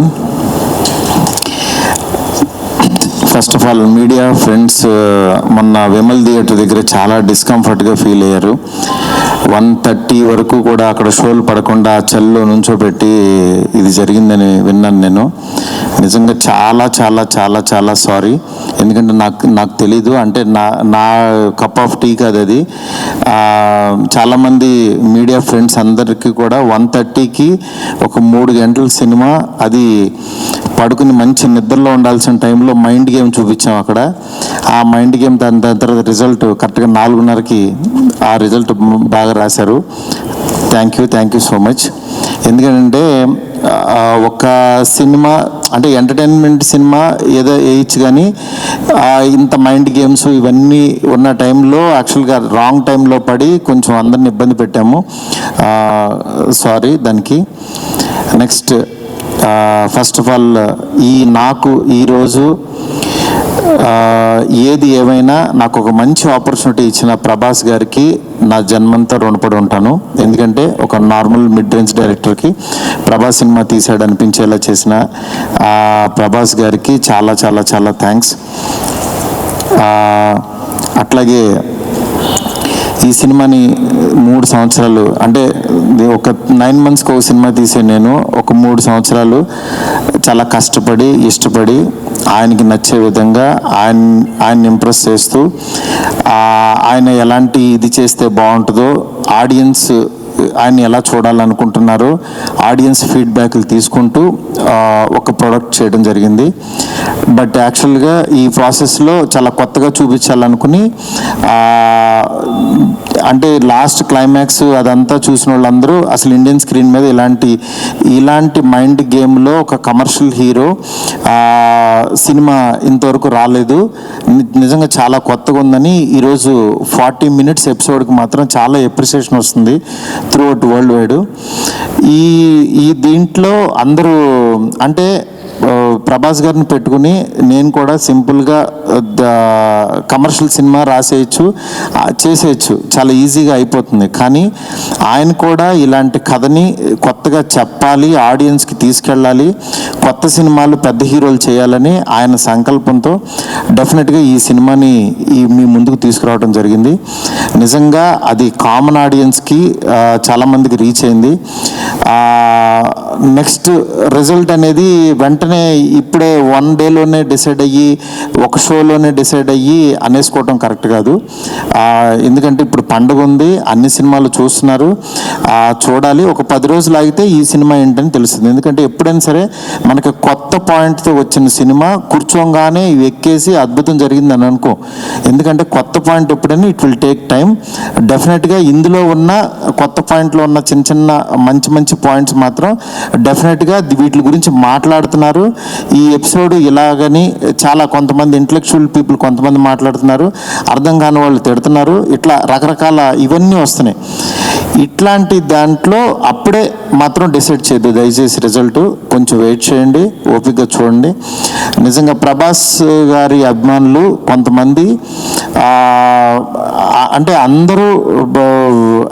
everyone. First of all media friends మొన్న Vimal theatre దగ్గర చాలా డిస్కంఫర్ట్గా ఫీల్ అయ్యారు. 1:30 వరకు కూడా అక్కడ షోలు పడకుండా చల్లో నుంచోబెట్టి ఇది జరిగిందని విన్నాను నేను. నిజంగా చాలా చాలా చాలా చాలా సారీ. ఎందుకంటే నాకు తెలీదు, అంటే నా కప్ ఆఫ్ టీ కాదు అది. చాలామంది మీడియా ఫ్రెండ్స్ అందరికీ కూడా 1:30కి ఒక 3 గంటల సినిమా, అది పడుకుని మంచి నిద్రలో ఉండాల్సిన టైంలో మైండ్ గేమ్ చూపించాం అక్కడ. ఆ మైండ్ గేమ్ దాని తర్వాత రిజల్ట్ కరెక్ట్గా 4:30కి ఆ రిజల్ట్ బాగా రాశారు. Thank you so much. ఎందుకంటే ఒక సినిమా అంటే ఎంటర్టైన్మెంట్ సినిమా ఏదో వేయచ్చు, కానీ ఇంత మైండ్ గేమ్స్ ఇవన్నీ ఉన్న టైంలో యాక్చువల్గా రాంగ్ టైంలో పడి కొంచెం అందరిని ఇబ్బంది పెట్టాము. సారీ దానికి. నెక్స్ట్ ఫస్ట్ ఆఫ్ ఆల్ నాకు ఈరోజు ఏది ఏమైనా నాకు ఒక మంచి ఆపర్చునిటీ ఇచ్చిన ప్రభాస్ గారికి నా జన్మంతా రుణపడి ఉంటాను. ఎందుకంటే ఒక నార్మల్ మిడ్ రేంజ్ డైరెక్టర్కి ప్రభాస్ సినిమా తీసాడు అనిపించేలా చేసిన ప్రభాస్ గారికి చాలా చాలా చాలా థ్యాంక్స్. అట్లాగే ఈ సినిమాని 3 సంవత్సరాలు, అంటే ఒక 9 మంత్స్కి ఒక సినిమా తీసే నేను ఒక 3 సంవత్సరాలు చాలా కష్టపడి ఇష్టపడి ఆయనకి నచ్చే విధంగా ఆయన్ని ఇంప్రెస్ చేస్తూ ఆయన ఎలాంటి ఇది చేస్తే బాగుంటుందో, ఆడియన్స్ ఆయన ఎలా చూడాలనుకుంటున్నారో ఆడియన్స్ ఫీడ్బ్యాక్లు తీసుకుంటూ ఒక ప్రోడక్ట్ చేయడం జరిగింది. బట్ యాక్చువల్గా ఈ ప్రాసెస్లో చాలా కొత్తగా చూపించాలనుకుని, అంటే లాస్ట్ క్లైమాక్స్ అదంతా చూసిన వాళ్ళందరూ అసలు ఇండియన్ స్క్రీన్ మీద ఇలాంటి మైండ్ గేమ్లో ఒక కమర్షియల్ హీరో సినిమా ఇంతవరకు రాలేదు, నిజంగా చాలా కొత్తగా ఉందని ఈరోజు 40 minutes ఎపిసోడ్కి మాత్రం చాలా ఎప్రిసియేషన్ వస్తుంది త్రూ అవుట్ వరల్డ్ వైడ్. ఈ దీంట్లో అందరూ అంటే ప్రభాస్ గారిని పెట్టుకుని నేను కూడా సింపుల్గా కమర్షియల్ సినిమా రాసేయచ్చు, చేసేయచ్చు, చాలా ఈజీగా అయిపోతుంది. కానీ ఆయన కూడా ఇలాంటి కథని కొత్తగా చెప్పాలి, ఆడియన్స్కి తీసుకెళ్ళాలి, కొత్త సినిమాలు పెద్ద హీరోలు చేయాలని ఆయన సంకల్పంతో డెఫినెట్గా ఈ సినిమాని మీ ముందుకు తీసుకురావడం జరిగింది. నిజంగా అది కామన్ ఆడియన్స్కి చాలామందికి రీచ్ అయింది. నెక్స్ట్ రిజల్ట్ అనేది వెంటనే ఇప్పుడే 1 డేలోనే డిసైడ్ అయ్యి ఒక షోలోనే డిసైడ్ అయ్యి అనేసుకోవటం కరెక్ట్ కాదు. ఎందుకంటే ఇప్పుడు పండుగ ఉంది, అన్ని సినిమాలు చూస్తున్నారు, చూడాలి. ఒక 10 రోజులు ఆగితే ఈ సినిమా ఏంటని తెలుస్తుంది. ఎందుకంటే ఎప్పుడైనా సరే మనకి కొత్త పాయింట్తో వచ్చిన సినిమా కూర్చోగానే ఎక్కేసి అద్భుతం జరిగిందని అనుకో. ఎందుకంటే కొత్త పాయింట్ ఎప్పుడైనా ఇట్ విల్ టేక్ టైం. డెఫినెట్గా ఇందులో ఉన్న కొత్త పాయింట్లో ఉన్న చిన్న మంచి పాయింట్స్ మాత్రం డెఫినెట్గా వీటి గురించి మాట్లాడుతున్నారు. ఈ ఎపిసోడ్ ఇలాగని చాలా కొంతమంది ఇంటలెక్చువల్ పీపుల్ కొంతమంది మాట్లాడుతున్నారు, అర్థం కాని వాళ్ళు తిడుతున్నారు, ఇట్లా రకరకాల ఇవన్నీ వస్తున్నాయి. ఇట్లాంటి దాంట్లో అప్పుడే మాత్రం డిసైడ్ చేయద్దు దయచేసి. రిజల్ట్ కొంచెం వెయిట్ చేయండి, ఓపికగా చూడండి. నిజంగా ప్రభాస్ గారి అభిమానులు కొంతమంది అంటే అందరూ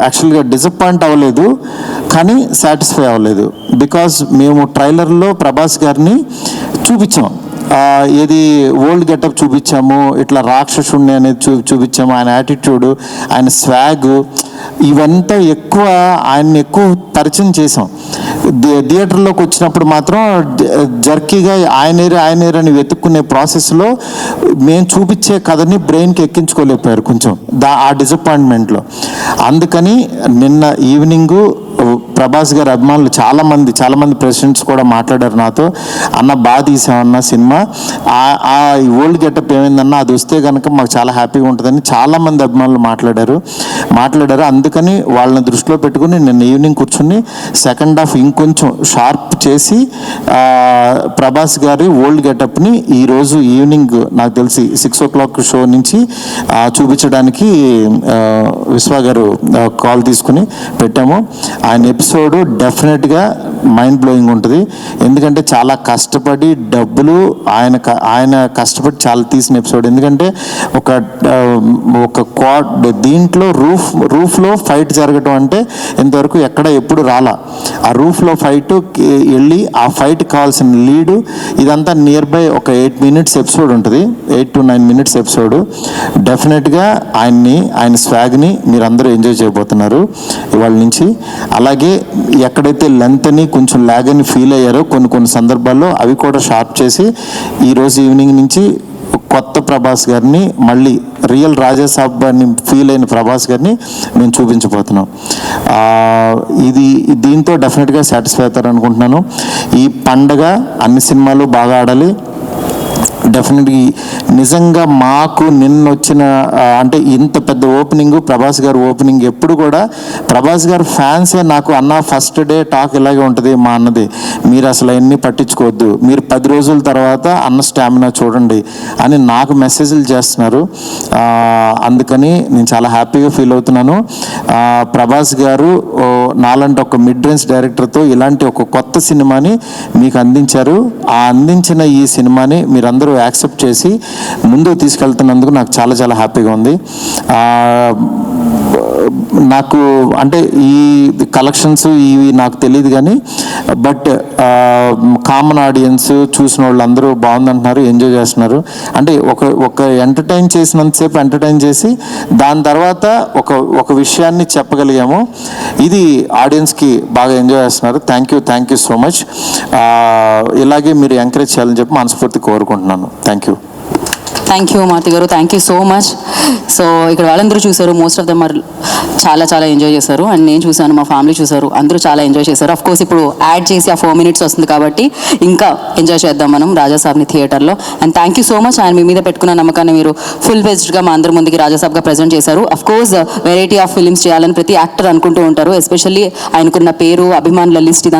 యాక్చువల్గా డిసప్పాయింట్ అవ్వలేదు, కానీ సాటిస్ఫై అవ్వలేదు. బికాజ్ మేము ట్రైలర్లో ప్రభాస్ గారిని చూపించాం, ఏది ఓల్డ్ గెటప్ చూపించాము, ఇట్లా రాక్షసుణ్ణి అనేది చూపించాము, ఆయన యాటిట్యూడ్, ఆయన స్వాగ్, ఇవంతా ఆయన్ని ఎక్కువ పరిచయం చేసాం. థియేటర్లోకి వచ్చినప్పుడు మాత్రం జర్కీగా ఆయనేరు అని వెతుక్కునే ప్రాసెస్లో మేము చూపించే కథని బ్రెయిన్కి ఎక్కించుకోలేకపోయారు కొంచెం ఆ డిసప్పాయింట్మెంట్లో. అందుకని నిన్న ఈవినింగు ప్రభాస్ గారి అభిమానులు చాలామంది ప్రెసిడెంట్స్ కూడా మాట్లాడారు నాతో, అన్న బాగా తీసామన్న సినిమా, ఆ ఓల్డ్ గెటప్ ఏమైందన్నా అది వస్తే కనుక మాకు చాలా హ్యాపీగా ఉంటుందని చాలామంది అభిమానులు మాట్లాడారు. అందుకని వాళ్ళని దృష్టిలో పెట్టుకుని నిన్న ఈవినింగ్ కూర్చుని సెకండ్ హాఫ్ ఇంకొంచెం షార్ప్ చేసి ప్రభాస్ గారి ఓల్డ్ గెటప్ని ఈరోజు ఈవినింగ్ నాకు తెలిసి 6 o'clock షో నుంచి చూపించడానికి విశ్వ గారు కాల్ తీసుకుని పెట్టాము. ఆయన ఎపిసోడ్ ఎపిసోడ్ డెఫినెట్గా మైండ్ బ్లోయింగ్ ఉంటుంది. ఎందుకంటే చాలా కష్టపడి డబ్బులు ఆయన కష్టపడి చాలా తీసిన ఎపిసోడ్. ఎందుకంటే ఒక క్వాడ్ దీంట్లో రూఫ్లో ఫైట్ జరగటం అంటే ఇంతవరకు ఎప్పుడు రాలా. ఆ రూఫ్లో ఫైట్ వెళ్ళి ఆ ఫైట్ కావాల్సిన లీడు ఇదంతా నియర్ బై ఒక 8 minutes ఎపిసోడ్ ఉంటుంది, 8 to 9 minutes ఎపిసోడ్. డెఫినెట్గా ఆయన స్వాగ్ని మీరు అందరూ ఎంజాయ్ చేయబోతున్నారు ఇవాళ నుంచి. అలాగే ఎక్కడైతే లెంత్ని కొంచెం ల్యాగ్ అని ఫీల్ అయ్యారో కొన్ని సందర్భాల్లో అవి కూడా షార్ప్ చేసి ఈరోజు ఈవినింగ్ నుంచి కొత్త ప్రభాస్ గారిని, మళ్ళీ రియల్ రాజాసాబ్ అని ఫీల్ అయిన ప్రభాస్ గారిని మేము చూపించబోతున్నాం. దీంతో డెఫినెట్గా సాటిస్ఫై అవుతారు అనుకుంటున్నాను. ఈ పండగ అన్ని సినిమాలు బాగా ఆడాలి. డెఫినెట్గా నిజంగా మాకు నిన్న వచ్చిన అంటే ఇంత పెద్ద ఓపెనింగ్, ప్రభాస్ గారు ఓపెనింగ్ ఎప్పుడు కూడా ప్రభాస్ గారు ఫ్యాన్సే నాకు అన్న ఫస్ట్ డే టాక్ ఇలాగే ఉంటుంది మా అన్నది, మీరు అసలు అవన్నీ పట్టించుకోవద్దు, మీరు 10 రోజుల తర్వాత అన్న స్టామినా చూడండి అని నాకు మెసేజ్లు చేస్తున్నారు. అందుకని నేను చాలా హ్యాపీగా ఫీల్ అవుతున్నాను. ప్రభాస్ గారు నాలంటే ఒక మిడ్ రేంజ్ డైరెక్టర్తో ఇలాంటి ఒక కొత్త సినిమాని మీకు అందించారు. ఆ అందించిన ఈ సినిమాని మీరందరూ యాక్సెప్ట్ చేసి ముందుకు తీసుకెళ్తున్నందుకు నాకు చాలా చాలా హ్యాపీగా ఉంది. నాకు అంటే ఈ కలెక్షన్స్ ఇవి నాకు తెలియదు కానీ బట్ కామన్ ఆడియన్స్ చూసిన వాళ్ళు అందరూ బాగుందంటున్నారు, ఎంజాయ్ చేస్తున్నారు. అంటే ఒక ఎంటర్టైన్ చేసినంతసేపు ఎంటర్టైన్ చేసి దాని తర్వాత ఒక విషయాన్ని చెప్పగలిగాము. ఇది ఆడియన్స్కి బాగా ఎంజాయ్ చేస్తున్నారు. Thank you so much. ఇలాగే మీరు ఎంకరేజ్ చేయాలని చెప్పి మనస్ఫూర్తి కోరుకుంటున్నాను. థ్యాంక్ యూ మారుతి గారు, thank you so much. So ఇక్కడ వాళ్ళందరూ చూసారు, మోస్ట్ ఆఫ్ దమ్ ఆర్ చాలా ఎంజాయ్ చేశారు. అండ్ నేను చూసాను, మా ఫ్యామిలీ చూసారు, అందరూ చాలా ఎంజాయ్ చేశారు. అఫ్ కోర్స్ ఇప్పుడు యాడ్ చేసి ఆ 4 minutes వస్తుంది కాబట్టి ఇంకా ఎంజాయ్ చేద్దాం మనం రాజాసాబ్ని థియేటర్లో. And thank you so much. ఆయన మీ మీద పెట్టుకున్న నమ్మకాన్ని మీరు ఫుల్ బేస్డ్గా మా అందరి ముందుకి రాజాసాబ్గా ప్రజెంట్ చేశారు. Of course variety of films చేయాలని ప్రతి యాక్టర్ అనుకుంటూ ఉంటారు. ఎస్పెషల్లీ ఆయనకున్న పేరు, అభిమానుల లిస్ట్ ఇదంతా